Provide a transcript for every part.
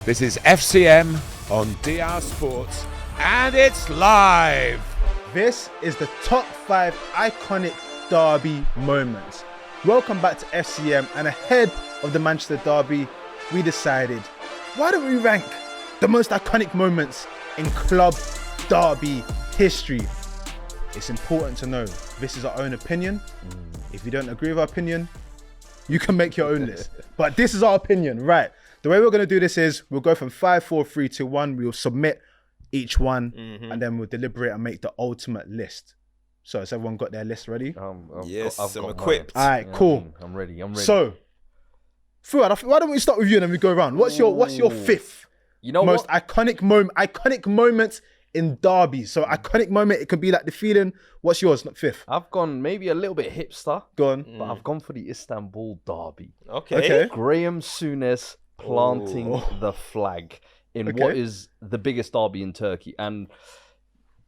This is FCM on DR Sports, and it's live. This is the top 5 iconic derby moments. Welcome back to FCM, and ahead of the Manchester derby, we decided, why don't we rank the most iconic moments in club derby history? It's important to know this is our own opinion. If you don't agree with our opinion, you can make your own list. But this is our opinion, right? The way we're going to do this is we'll go from 5, 4, 3, 2, 1. We'll submit each one and then we'll deliberate and make the ultimate list. So has everyone got their list ready? Yes, I'm equipped. All right, cool. I'm ready. So, Fuad, why don't we start with you and then we go around? What's your fifth most iconic moment in derbies? So iconic moment, it could be like the feeling. What's yours? Not fifth. I've gone maybe a little bit hipster. Go on. But I've gone for the Istanbul derby. Okay. Graham Souness planting the flag in what is the biggest derby in Turkey. And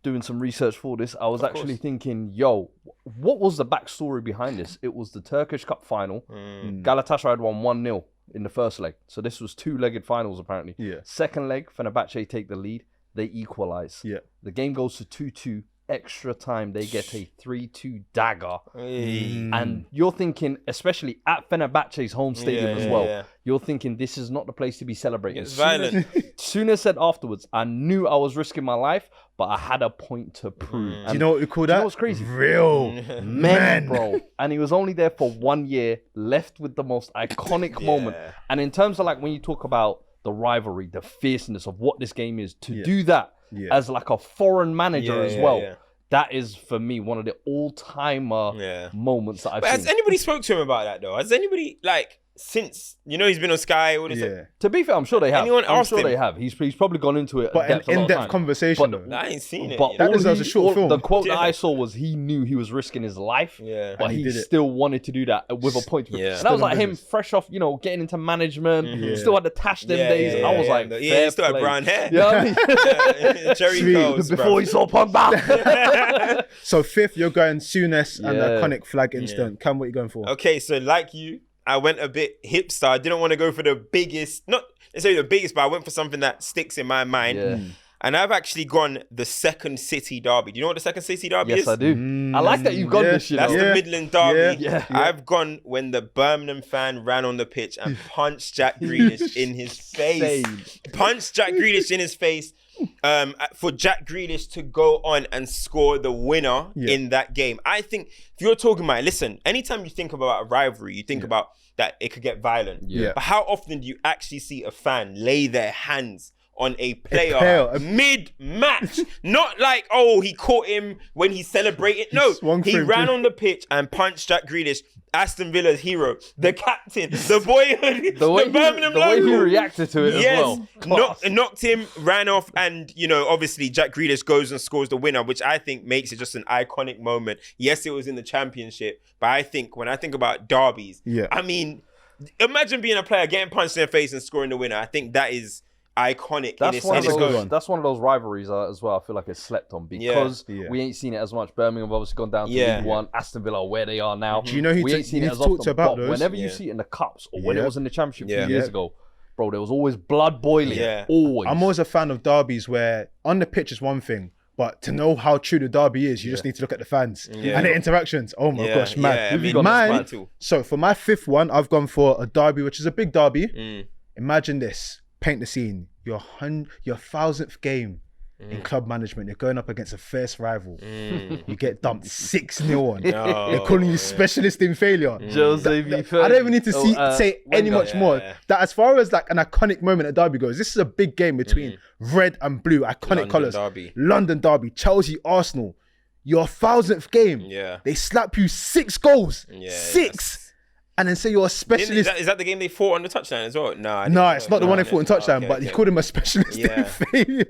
doing some research for this, I was actually thinking, what was the backstory behind this? It was the Turkish Cup final. Galatasaray had won 1-0 in the first leg. So this was 2-legged finals apparently. Yeah. Second leg, Fenerbahce take the lead. They equalise. Yeah. The game goes to 2-2. Extra time, they get a 3-2 dagger. And you're thinking, especially at Fenerbahce's home stadium as well, you're thinking this is not the place to be celebrating. It's violent. Souness said afterwards, I knew I was risking my life, but I had a point to prove. Do you know what we call that? You know what's crazy? Real men, bro. And he was only there for 1 year, left with the most iconic moment. And in terms of like when you talk about the rivalry, the fierceness of what this game is, to do that as like a foreign manager as well. That is, for me, one of the all-timer moments that I've seen. Has anybody spoke to him about that, though? Has anybody, like, since, he's been on Sky, all this To be fair, I'm sure they have. Anyone I'm asked sure him? they have. He's probably gone into it But an in-depth conversation, though. I ain't seen it. But that deserves a short film. The quote that I saw was he knew he was risking his life, but he still wanted to do that with a point. And that was like him fresh off, getting into management, still had the Tash them days. And I was like, he still had brown hair. You know what I mean? Jerry curls, before he saw Pogba. So fifth, you're going Souness and the iconic flag incident. Cam, what are you going for? Okay, so like you, I went a bit hipster. I didn't want to go for the biggest, not necessarily the biggest, but I went for something that sticks in my mind. And I've actually gone the second city derby. Do you know what the second city derby is? Yes, I do. I like that you've gone this year. That's the Midland derby. Yeah. I've gone when the Birmingham fan ran on the pitch and punched Jack Grealish in his face. Punched Jack Grealish in his face. For Jack Grealish to go on and score the winner in that game. I think if you're talking about, listen, anytime you think about a rivalry, you think about that it could get violent. But how often do you actually see a fan lay their hands on a player mid-match? Not like, he caught him when he celebrated. No, he ran on the pitch and punched Jack Grealish, Aston Villa's hero, the captain, the boyhood, the Birmingham logo. The way he reacted to it as well. Knocked him, ran off, and, obviously Jack Grealish goes and scores the winner, which I think makes it just an iconic moment. Yes, it was in the championship, but I think when I think about derbies, I mean, imagine being a player, getting punched in the face and scoring the winner. I think that is iconic. That's one of those rivalries as well. I feel like it's slept on because we ain't seen it as much. Birmingham have obviously gone down to League One. Aston Villa, where they are now. Do you know we ain't seen it as often. About those? Whenever you see it in the cups or when it was in the championship a few years ago, bro, there was always blood boiling. Always. I'm always a fan of derbies where on the pitch is one thing, but to know how true the derby is, you just need to look at the fans and the interactions. Oh my gosh, man. So for my fifth one, I've gone for a derby, which is a big derby. Imagine this. Paint the scene. Your 1000th game in club management. You're going up against a fierce rival. You get dumped 6-0 on. They're calling you specialist in failure. I don't even need to say any much more. That as far as like an iconic moment at derby goes, this is a big game between red and blue, iconic colours. London derby, Chelsea, Arsenal. Your 1000th game. They slap you 6 goals. 6. And then say you're a specialist. Is that the game they fought on the touchdown as well? No, it's not the one they fought on touchdown, but you called him a specialist in failure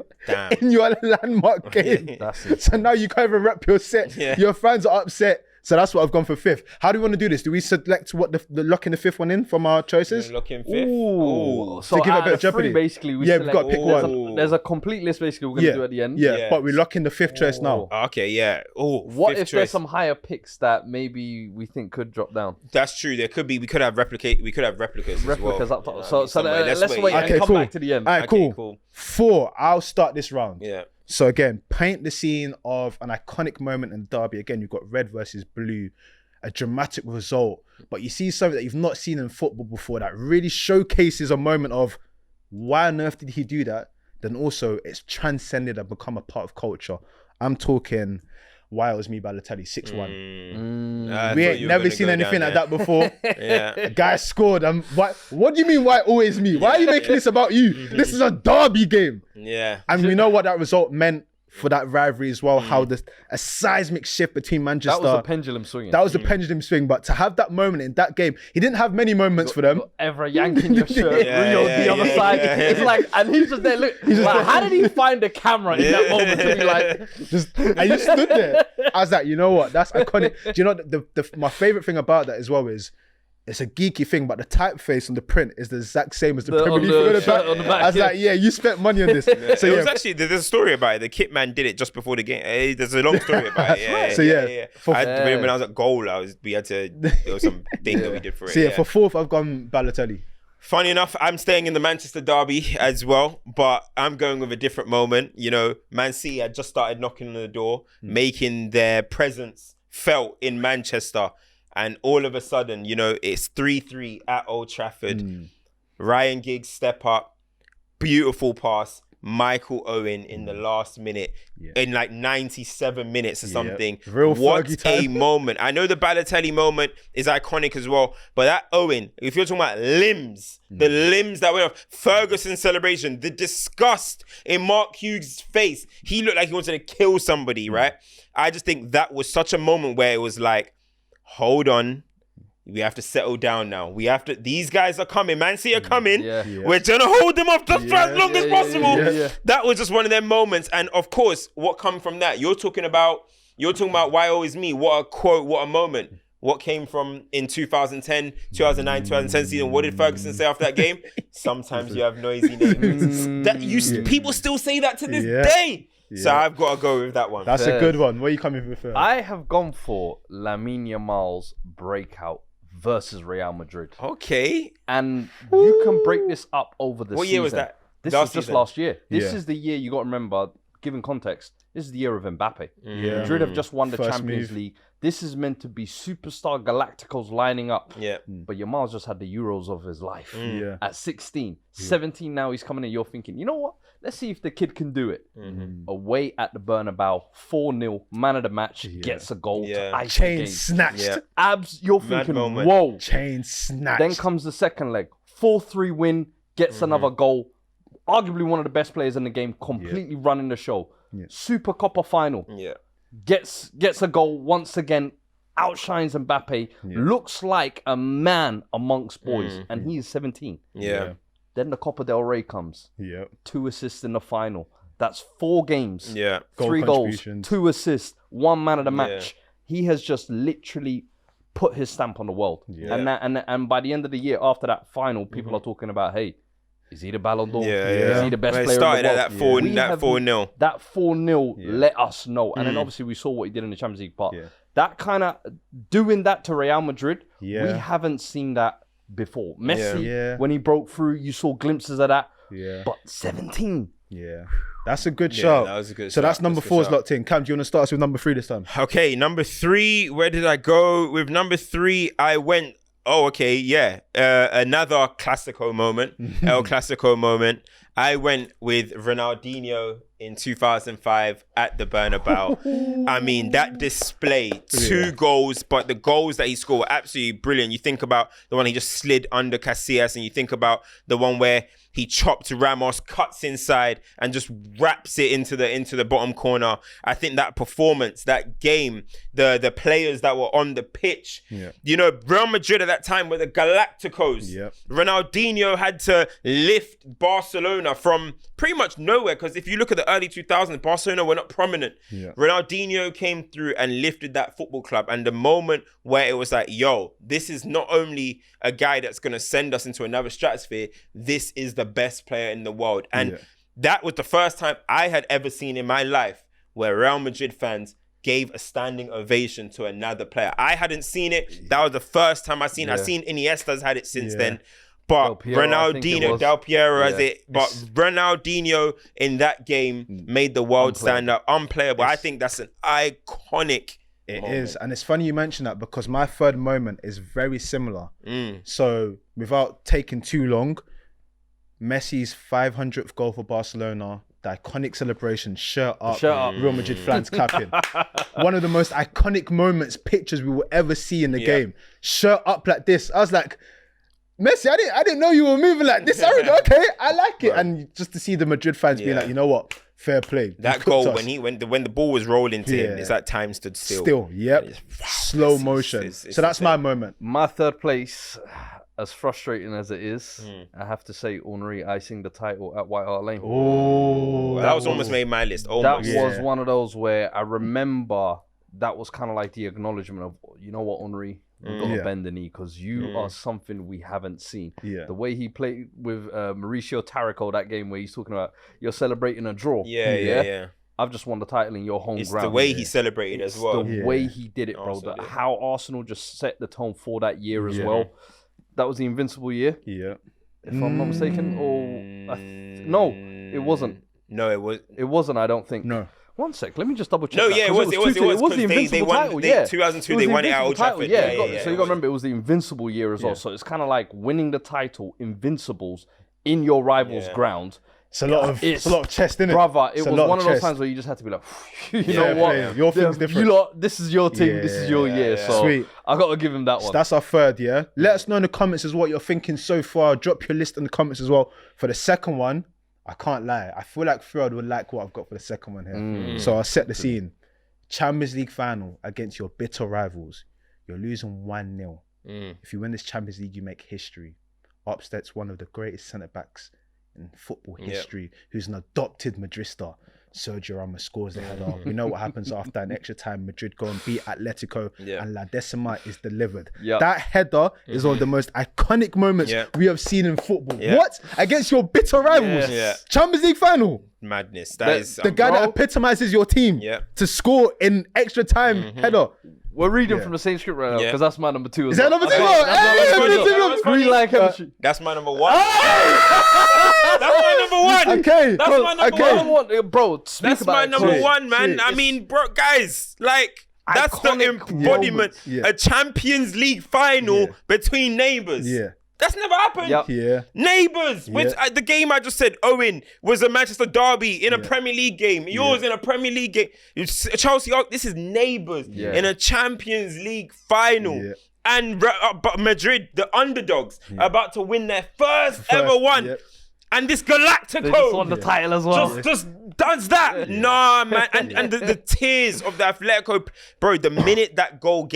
in your landmark game. So now you can't even rep your set. Your fans are upset. So that's what I've gone for 5th. How do we want to do this? Do we select what the lock in the 5th one in from our choices? Lock in 5th. Ooh. So to give it a bit of jeopardy. jeopardy. Basically, we we've got to pick one. There's a complete list basically we're going to do at the end. Yeah, but we lock in the 5th choice now. Okay, yeah. Oh, what if there's some higher picks that maybe we think could drop down? That's true. There could be. We could have replicas as well. Up top. So let's wait and come back to the end. All right, cool. 4. I'll start this round. Yeah. So again, paint the scene of an iconic moment in the derby. Again, you've got red versus blue, a dramatic result, but you see something that you've not seen in football before that really showcases a moment of why on earth did he do that? Then also it's transcended and become a part of culture. I'm talking Why It Was Me, Balotelli, 6-1. We ain't never seen anything like that before. A guy scored. What do you mean why always me? Why are you making this about you? This is a derby game. Yeah. And we know what that result meant for that rivalry as well, how a seismic shift between Manchester. That was a pendulum swing. That was a pendulum swing, but to have that moment in that game, he didn't have many moments for them. Evra yanking your shirt, Rio the other side. It's like, and he's just there. Look, how did he find the camera in that moment to be like, and you stood there? I was like, you know what? That's iconic. Do you know my favorite thing about that as well is it's a geeky thing, but the typeface on the print is the exact same as the Premier League on the back. I was like, yeah, you spent money on this. So it was actually, there's a story about it. The kit man did it just before the game. There's a long story about it. When I was at goal, there was some thing that we did for it. So for 4th, I've gone Balotelli. Funny enough, I'm staying in the Manchester derby as well, but I'm going with a different moment. You know, Man City had just started knocking on the door, making their presence felt in Manchester. And all of a sudden, you know, it's 3-3 at Old Trafford. Ryan Giggs step up, beautiful pass. Michael Owen in the last minute, in like 97 minutes or something. What a moment. I know the Balotelli moment is iconic as well, but that Owen, if you're talking about limbs, the limbs that went off, Ferguson's celebration, the disgust in Mark Hughes' face, he looked like he wanted to kill somebody, right? I just think that was such a moment where it was like, hold on, we have to settle down now. These guys are coming. Man City are coming. We're going to hold them off just for as long as possible. That was just one of them moments. And of course, what come from that? You're talking about Why Always Me. What a quote, what a moment. What came from in 2010, 2009, 2010 season? What did Ferguson say after that game? Sometimes you have noisy neighbours. People still say that to this day. So I've got to go with that one. That's a good one. What are you coming with? I have gone for Lamine Yamal's breakout versus Real Madrid. Okay. And you can break this up over the season. What year was that? This is just last year. This is the year, you got to remember, given context, this is the year of Mbappe. Madrid have just won the Champions League. This is meant to be superstar Galacticos lining up. But Yamal's just had the Euros of his life. At 16. 17 now he's coming in. You're thinking, you know what? Let's see if the kid can do it. Away at the Bernabeu, 4-0, man of the match, gets a goal to ice the game. Chain snatched. You're thinking, whoa. Chain snatched. Then comes the second leg. 4-3 win, gets another goal. Arguably one of the best players in the game, completely running the show. Super Copa final. Gets a goal once again, outshines Mbappe, looks like a man amongst boys, and he is 17. Then the Copa del Rey comes. 2 assists in the final. That's 4 games. 3 goals, 2 assists, 1 man of the match. He has just literally put his stamp on the world. And by the end of the year, after that final, people are talking about, hey, is he the Ballon d'Or? Is he the best player in the world? At that 4-0. That 4-0 let us know. And then obviously we saw what he did in the Champions League. But that kind of, doing that to Real Madrid, we haven't seen that before. Messi, when he broke through, you saw glimpses of that. But 17. That's a good shout. That was a good so shout. That's number 4's locked in. Cam, do you want to start us with number 3 this time? Okay, number 3. Where did I go? With number 3, I went... another Clasico moment. El Clasico moment. I went with Ronaldinho in 2005 at the Bernabeu. I mean, that display, 2 goals, but the goals that he scored were absolutely brilliant. You think about the one he just slid under Casillas, and you think about the one where he chopped Ramos, cuts inside, and just wraps it into the bottom corner. I think that performance, that game, the players that were on the pitch, you know, Real Madrid at that time were the Galacticos. Ronaldinho had to lift Barcelona from pretty much nowhere, because if you look at the early 2000s, Barcelona were not prominent. Yeah. Ronaldinho came through and lifted that football club. And the moment where it was like, yo, this is not only a guy that's going to send us into another stratosphere, this is the best player in the world. And that was the first time I had ever seen in my life where Real Madrid fans gave a standing ovation to another player. I hadn't seen it. That was the first time I seen it. I've seen Iniesta's had it since then. But Ronaldinho, Del Piero has it. But Ronaldinho in that game made the world stand up. Unplayable. I think that's an iconic It moment. is. And it's funny you mention that because my third moment is very similar. So without taking too long, Messi's 500th goal for Barcelona, the iconic celebration, shirt up. Real Madrid fans clapping. One of the most iconic moments, pictures we will ever see in the game. Shirt up like this. I was like, Messi, I didn't know you were moving like this. Okay, I like it. And just to see the Madrid fans being like, you know what? Fair play. That goal when the ball was rolling to him, it's like time stood still. Slow motion. So that's my moment. My third place, as frustrating as it is, I have to say Henry icing the title at White Hart Lane. Oh, that was almost made my list. That was one of those where I remember that was kind of like the acknowledgement of, you know what, Henry, we've got to bend the knee because you are something we haven't seen. The way he played with Mauricio Tarraco that game where he's talking about you're celebrating a draw. I've just won the title in your home ground. It's the way he celebrated as well. The way he did it, bro. How Arsenal just set the tone for that year as well. That was the Invincible year. If I'm not mistaken. No, it wasn't. No, it wasn't, I don't think. No. One sec, let me just double check. No, it was the Invincible title. 2002, they won it at Old Trafford. So you got to remember, it was the Invincible year as well. So it's kind of like winning the title, Invincibles, in your rival's ground. It's a lot of chest in it. Brother, it was one of those times where you just had to be like, you know what? Your thing's different. You lot, this is your team, this is your year. So Sweet. I got to give him that one. So that's our third, yeah? Let us know in the comments as what you're thinking so far. Drop your list in the comments as well. For the second one, I can't lie. I feel like Fred would like what I've got for the second one here. So I'll set the scene. Champions League final against your bitter rivals. You're losing 1-0. If you win this Champions League, you make history. Up steps one of the greatest centre-backs in football history, who's an adopted Madrista. Sergio Ramos scores the header. We know what happens after an extra time. Madrid go and beat Atletico, and La Decima is delivered. That header is one of the most iconic moments we have seen in football. What? Against your bitter rivals? Champions League final. Madness. That is the guy that epitomizes your team to score in extra time header. We're reading from the same script right now because that's my number 2. Is that number 2? Green line chemistry. That's my number 1. That's my number 1. Okay. That's my number 1. Bro, that's my number 1, man. I mean, bro, guys, like, that's the embodiment. A Champions League final between neighbours. That's never happened. Neighbours. The game I just said, Owen, was a Manchester derby in a Premier League game. Yours in a Premier League game. Chelsea, this is neighbours in a Champions League final. And Madrid, the underdogs, are about to win their first ever one. And this Galactico just won the title as well. Just does that. Nah, man. And the tears of the Atletico, bro, the minute that goal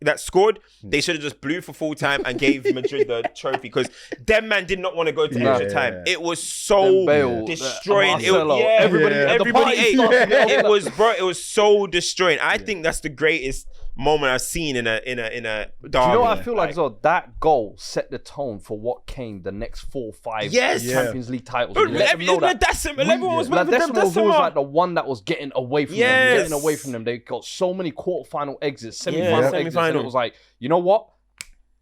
that scored, they should have just blew for full time and gave Madrid the trophy because them man did not want to go to extra time. It was so destroying. Everybody ate. It was so destroying. I think that's the greatest moment I've seen in a derby. Do you know what I feel like as well? That goal set the tone for what came the next 4 or 5 Champions League titles. Everyone was with them. Was always like the one that was getting away from them. They got so many quarterfinal exits, semi-final exits, and it was like, you know what?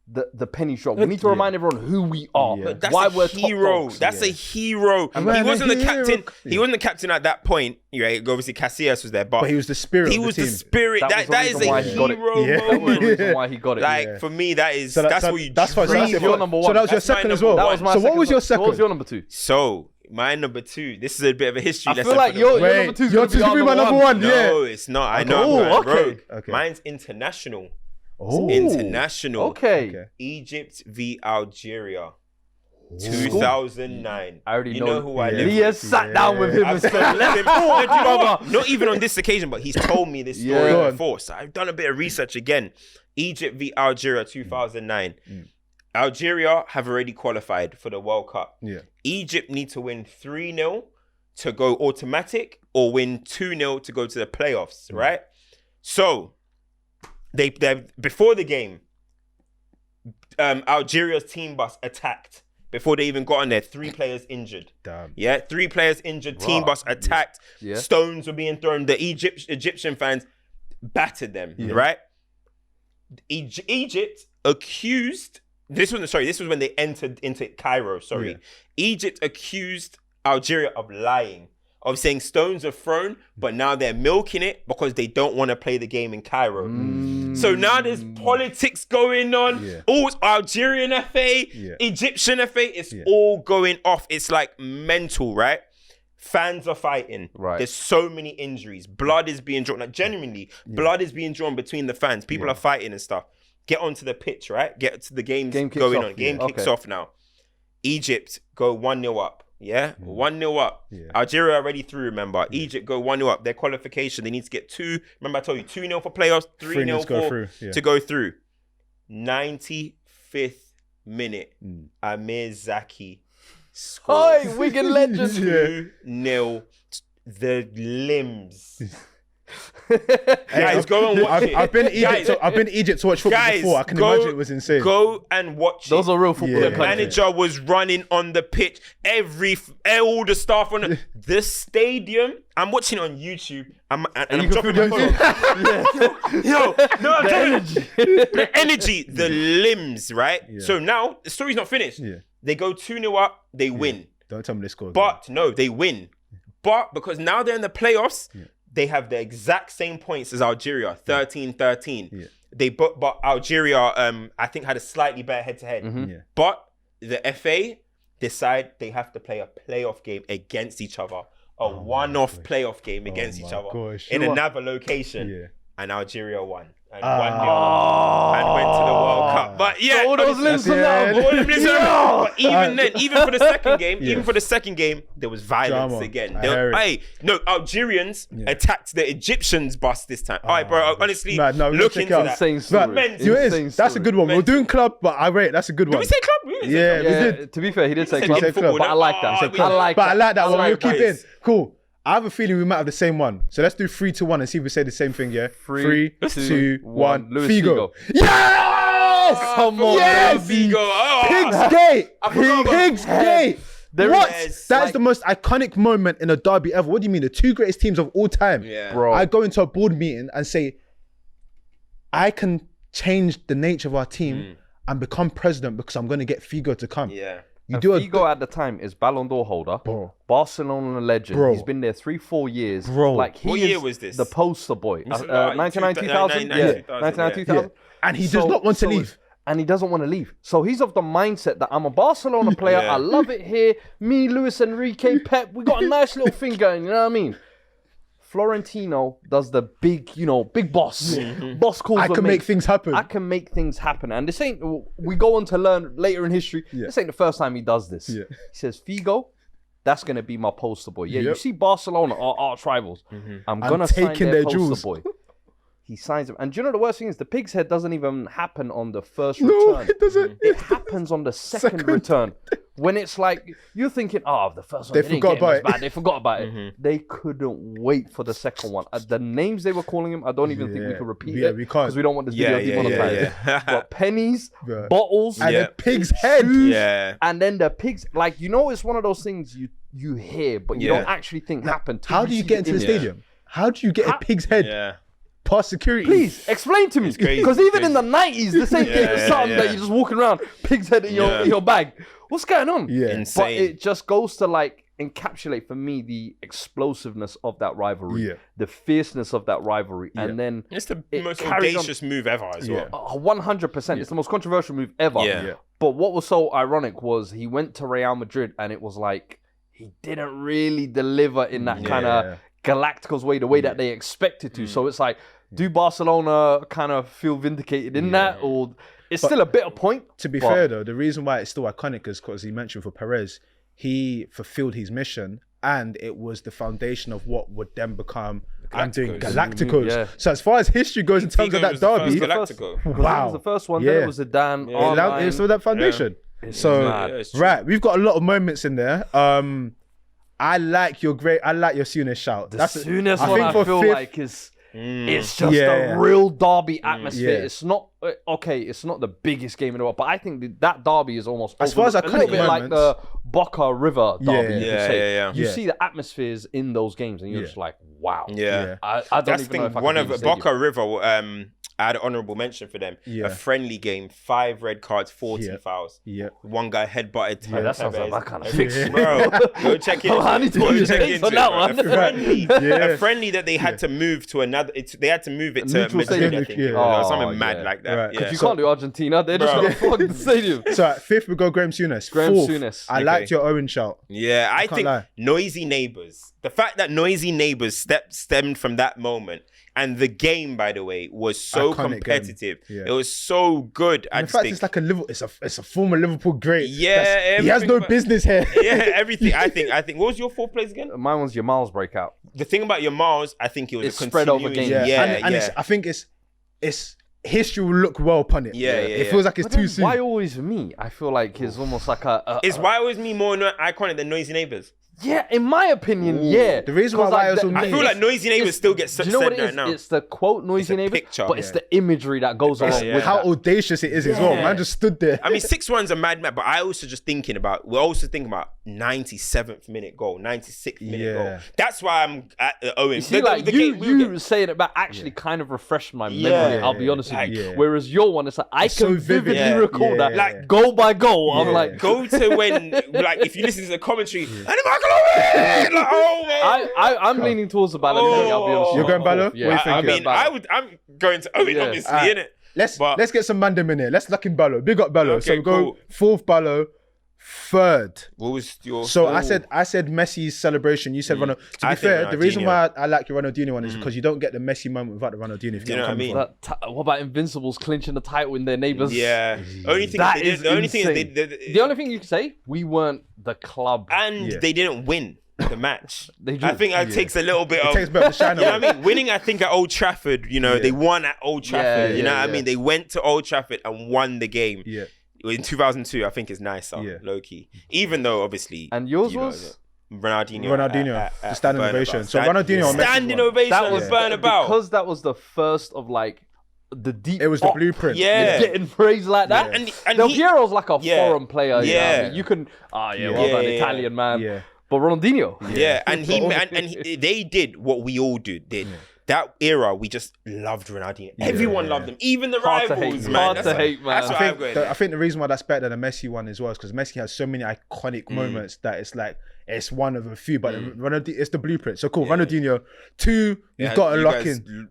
The penny drop. We need to remind everyone who we are. But that's why we're hero. That's a hero. He wasn't the captain. He wasn't the captain at that point. Right? Obviously, Casillas was there, but he was the spirit. He was the spirit. That is a hero moment. That was the reason why he got it. Like for me, that's what you. That's your number 1. So that was your second as well. So what was your second? What was your number 2? So my number 2. This is a bit of a history lesson. I feel like your number 2 is going to be my number 1. No, it's not. I know, bro. Okay. Mine's international. Oh, international. Okay. Egypt v Algeria. 2009. I already you know who I live He has sat down with him and said, not even on this occasion, but he's told me this story before. So I've done a bit of research again. Egypt v Algeria 2009. Algeria have already qualified for the World Cup. Egypt need to win 3-0 to go automatic or win 2-0 to go to the playoffs, right? So they before the game, Algeria's team bus attacked. Before they even got on there, 3 players injured. Damn. Yeah, 3 players injured. Team bus attacked. Yeah. Stones were being thrown. The Egyptian fans battered them. Right. Egypt accused. This was when they entered into Cairo. Sorry, Egypt accused Algeria of lying, of saying stones are thrown, but now they're milking it because they don't want to play the game in Cairo. So now there's politics going on. All Algerian FA, Egyptian FA, it's all going off. It's like mental, right? Fans are fighting. Right. There's so many injuries. Blood is being drawn. Like genuinely, blood is being drawn between the fans. People are fighting and stuff. Get onto the pitch, right? Get to the game going on. Game kicks off now. Egypt go 1-0 up. Yeah, 1-0 up. Algeria already through, remember. Egypt go 1-0 up. Their qualification, they need to get 2. Remember I told you, 2-0 for playoffs, 3-0 to go through. 95th minute, Amir Zaki scores. Hi, Wigan legend. 2-0. The limbs. Guys, go and watch it. I've been to Egypt to watch football before. I can imagine it was insane. Go and watch it. Those are real football. The manager was running on the pitch. All the staff on the stadium. I'm watching it on YouTube. I'm dropping my phone. The energy, the limbs, right? So now the story's not finished. They go 2-0 up. They win. Don't tell me they score. But no, they win. But because now they're in the playoffs. They have the exact same points as Algeria, 13-13. But Algeria, I think, had a slightly better head-to-head. But the FA decide they have to play a playoff game against each other, a one-off playoff game against each other in another location, and Algeria won. And 1-0 and went to the World Cup. But all those limbs on that. But even then, even for the second game, there was violence again. Algerians attacked the Egyptians bus this time. All right, bro, honestly, look into that. Insane story. That's a good one. We're doing club, but I rate that's a good one. Did we say club? Yeah, we did. To be fair, he did say club, but I like that. But I like that one. We'll keep in. Cool. I have a feeling we might have the same one. So let's do 3-1 and see if we say the same thing, yeah? 3, 2, 1. Figo. Yes! Come on, Figo. Pigs Gate. Pigs Gate. What? That is the most iconic moment in a derby ever. What do you mean? The 2 greatest teams of all time. Bro. I go into a board meeting and say, I can change the nature of our team and become president because I'm going to get Figo to come. Figo at the time is Ballon d'Or holder, Barcelona legend. He's been there 3-4 years. Like, what year was this? The poster boy. 1990-2000? Yeah, 1990-2000. And he does not want to leave. And he doesn't want to leave. So he's of the mindset that I'm a Barcelona player. I love it here. Me, Luis Enrique, Pep, we got a nice little thing going. You know what I mean? Florentino does the big, big boss. Boss calls. I can make things happen. I can make things happen. And this ain't, we go on to learn later in history, this ain't the first time he does this. He says, Figo, that's going to be my poster boy. You see Barcelona, our arch rivals. I'm going to sign their poster boy. He signs him. And do you know the worst thing is the pig's head doesn't even happen on the first return. No, it doesn't. It happens on the second return. When it's like, you're thinking, the first one, they forgot about it. Bad. They forgot about it. They couldn't wait for the second one. The names they were calling him, I don't even think we can repeat it. We can't. Because we don't want this video demonetized. But pennies, bottles. And the pig's head. Shoes, and then the pig's, it's one of those things you hear, but you don't actually think happened. How do you get into the stadium? How do you get a pig's head? Past security. Please explain to me, because even in the 90s, the same thing was something that you're just walking around, pig's head in your bag. What's going on? Insane. But it just goes to encapsulate for me the explosiveness of that rivalry, the fierceness of that rivalry, and then it's the most audacious move ever as well. 100%. It's the most controversial move ever. But what was so ironic was he went to Real Madrid, and it was like he didn't really deliver in that kind of Galacticos way, the way that they expected to. So it's like, do Barcelona kind of feel vindicated in that, or it's still a bitter point? To be fair though, the reason why it's still iconic is because he mentioned for Perez, he fulfilled his mission, and it was the foundation of what would then become Galacticos. So as far as history goes in terms of that derby, wow, the first one, then it was Zidane. It's for that foundation. Right, we've got a lot of moments in there. I like your Souness shout. The Souness one I feel like is... It's just a real derby atmosphere. It's not it's not the biggest game in the world, but I think that derby is almost as far as a little bit like the Boca River derby. You see the atmospheres in those games, and you're just like, wow. I don't even know if I one of Boca River. I had an honourable mention for them. A friendly game, 5 red cards, 14 fouls. One guy headbutted. That sounds like that kind of fix, bro. Go check it. I need to go check into that one. A friendly that they had to move to another. They had to move it to Madrid, I think. Something mad like that. Because you can't do Argentina. They're just gonna flog the stadium. So at 5th we go Graham Souness. Fourth, I liked your Owen shout. Yeah, I think noisy neighbours. The fact that noisy neighbours stemmed from that moment. And the game, by the way, was so iconic competitive. It was so good. In fact, it's like it's a former Liverpool great. Yeah, he has no business here. Everything. I think. What was your 4th place again? Mine was Yamal's breakout. The thing about Yamal's, I think it was a spread over game. I think it's history will look well upon it. It feels like it's too soon. Why always me? I feel like it's almost like Is why always me more iconic than Noisy Neighbours? Yeah, in my opinion, yeah. The reason why also I feel like Noisy Neighbours still gets said right now. It's the quote Noisy Neighbours, but it's the imagery that goes along with how audacious it is as well. Man just stood there. I mean, 6-1's a mad match, but we're also thinking about 97th minute goal, 96th minute goal. That's why I'm at Owen. You see, you saying it, but actually kind of refreshed my memory. I'll be honest with you. Whereas your one, it's like I can vividly recall that, like goal by goal. I'm like, go to when, like, if you listen to the commentary, and like, oh man, I'm leaning towards the Balotelli. I'll be honest. You're going Balo? Yeah, I'm going to Owen, obviously, innit? Let's get some mandem in here. Let's luck in Balo. Big up Balo. Okay, so we go 4th Balo, 3rd. What was your? So I said Messi's celebration. You said Ronaldinho. To be fair, the reason why I like your Ronaldinho one is because you don't get the Messi moment without the Ronaldinho. If you know what I mean? What about Invincibles clinching the title in their neighbours? Yeah. The only thing you can say, we weren't the club, and they didn't win the match. I think that takes a little bit of. It takes a bit of shine. You know what I mean? Winning, I think at Old Trafford. You know, they won at Old Trafford. You know what I mean? They went to Old Trafford and won the game. Yeah. In 2002, I think it's nicer, low key. Even though, obviously, and yours was Ronaldinho, the standing ovation. So Ronaldinho, standing ovation was Bernabeu because that was the first of like the deep. It was the blueprint. Yeah, getting praised like that. And Del Piero's like a foreign player. Yeah, you know what I mean? You can. Well done, Italian man. Yeah. But Ronaldinho. Yeah, and they did what we all did. That era, we just loved Ronaldinho. Everyone loved him, even the rivals, man. Hard to hate, man. I think the reason why that's better than the Messi one as well is because Messi has so many iconic moments that it's like it's one of a few, but Ronaldinho, it's the blueprint. So cool, Ronaldinho. 2, you've got to lock in.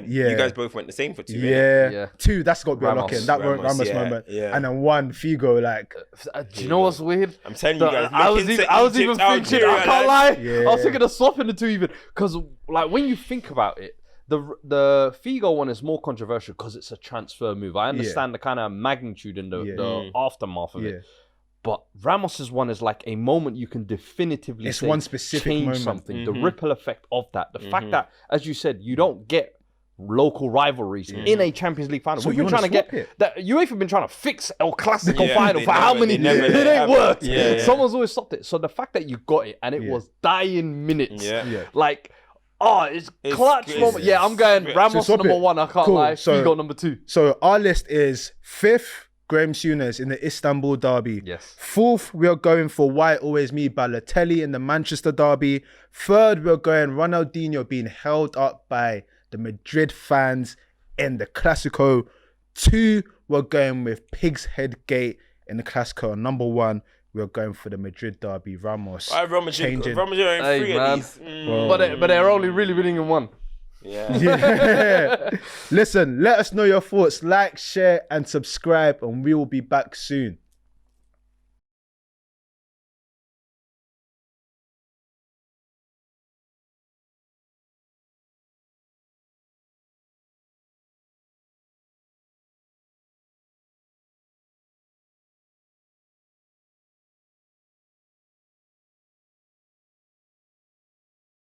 You guys both went the same for 2. Yeah. 2, that's got to be a lock in. That Ramos moment. Yeah. And then 1, Figo. Like, do you know what's weird? I'm telling you guys. I was even thinking. I can't lie. I was thinking of swapping the 2 even because, like, when you think about it. The Figo one is more controversial because it's a transfer move. I understand the kind of magnitude and the aftermath of it. But Ramos's one is like a moment you can definitively one specific change moment. Something. The ripple effect of that. The fact that, as you said, you don't get local rivalries in a Champions League final. So We've been trying to get that. UEFA been trying to fix El Clasico final for how many? It ain't worked. Someone's always stopped it. So the fact that you got it and it was dying minutes, like. It's clutch moment. Yeah, I'm going Ramos number 1. I can't lie. Figo number 2. So our list is 5th, Graham Souness in the Istanbul derby. Yes. 4th, we are going for Why Always Me, Balotelli in the Manchester derby. 3rd, we're going Ronaldinho being held up by the Madrid fans in the Clasico. 2, we're going with Pig's Head Gate in the Clasico. Number 1, we're going for the Madrid derby. Ramos changing. Ramos are in 3 at least. But they're only really winning in 1. Listen, let us know your thoughts. Like, share, and subscribe, and we will be back soon.